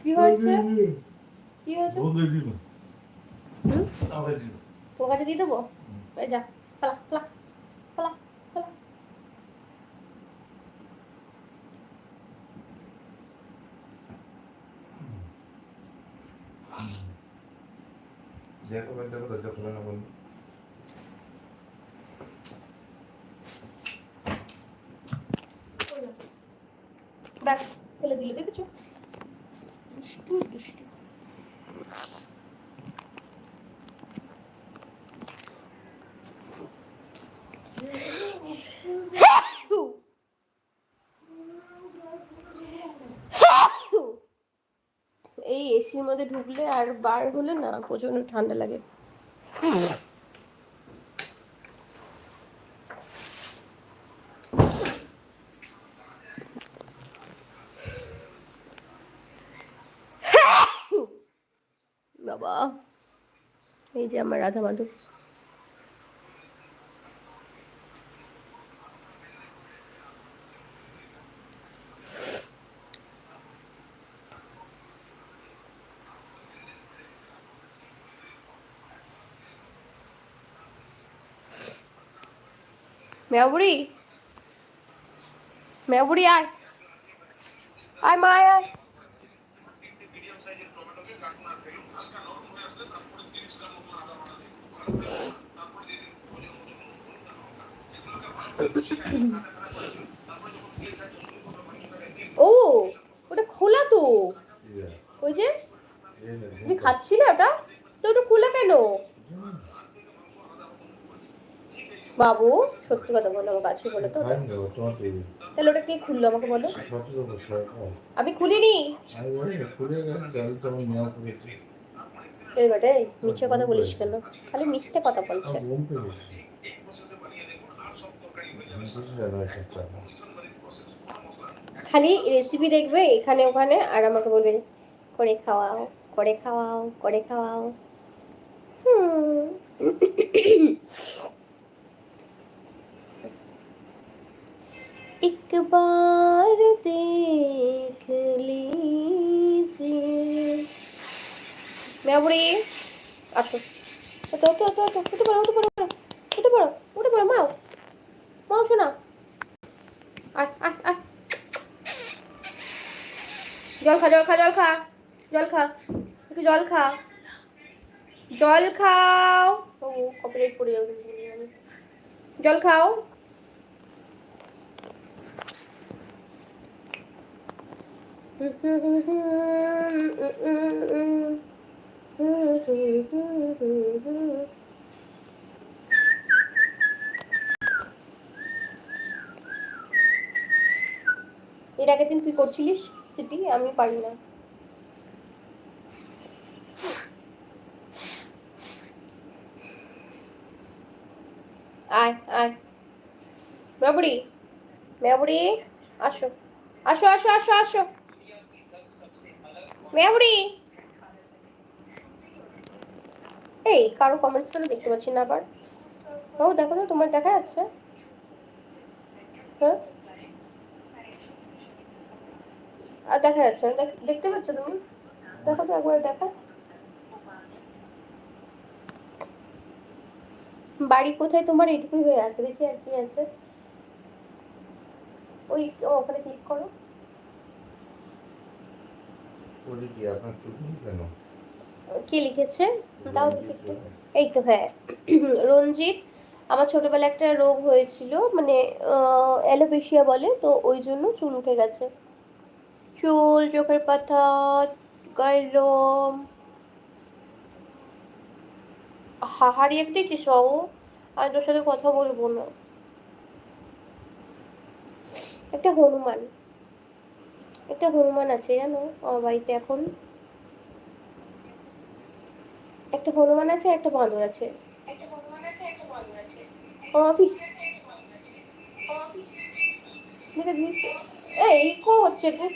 কি হয়েছে? কি হয়েছে? তোর কাছে দিয়ে দেবো? যা, পালা পালা পালা পালা। ব্যাস ফেলে দিল, দেখেছো? দুষ্টু দুষ্টু। এই এসির মধ্যে ঢুকলে আর বার হলে না প্রচন্ড ঠান্ডা লাগে। বাবা, এই যে আমার রাধা মাধব। মেয়াবুড়ি, মেয়াবুড়ি আয়, আয় মা আয় আয়। ও ওটা খোলা তো, ওই যে তুমি খাচ্ছিলে ওটা তো, ওটা খোলা কেন? বাবু সত্যি কথা বলো, আমার কাছে বলো তো। তাহলে ওটা কে খুললো আমাকে বলো? আমি খুলিনি। এই বেটা, মিথ্যে কথা বলিস কেন? খালি মিথ্যে কথা বলছে। খালি রেসিপি দেখবে এখানে ওখানে আর আমাকে বলবে করে খাওয়াও, করে খাওয়াও, করে খাওয়াও। एक बार देख लीजिए। মেয়াবুড়ি আসো, ওঠো ওঠো ওঠো ওঠো, উঠে পড়ো উঠে পড়ো উঠে পড়ো উঠে পড়ো, মাও মাও শোনা। আয় আয় আয়, জল খা জল খা জল খা জল খা, একটু জল খা, জল খাও। ও কপিরাইট পড়ে যাবে, জল খাও। এর আগের দিন তুই করছিলিস সিটি, আমি পারি না। আয় আয় মেয়াবুড়ি, মেয়াবুড়ি আসো আসো আসো আসো আসো মেয়াবুড়ি। এই কারো কমেন্টস গুলো দেখতে পাচ্ছি না আবার। ও দেখো না, তোমার দেখা যাচ্ছে? হ্যাঁ আর দেখা যাচ্ছে না, দেখতে পাচ্ছ তুমি? দেখো তো একবার, দেখো। বাড়ি কোথায় তোমার এটুকুই হয়ে আছে, দেখি আর কি আছে। ওই ওখানে ক্লিক করো। কে লিখেছে দাও দেখি একটু। এই তো হ্যাঁ, রঞ্জিত। আমার ছোটবেলায় একটা রোগ হয়েছিল, মানে অ্যালোপেশিয়া বলে, তো ওই জন্য চুল উঠে গেছে। চুল, চোখের পাতা, গায়ের লোম। হারিয়ে দেখছিস বাবু, আমি তোর সাথে কথা বলবো না। একটা হনুমান, একটা হনুমান আছে জানো আমার বাড়িতে এখন। একটা হনুমান আছে, একটা বাঁদর আছে। দেখেছিস? এই কো হচ্ছে তুই।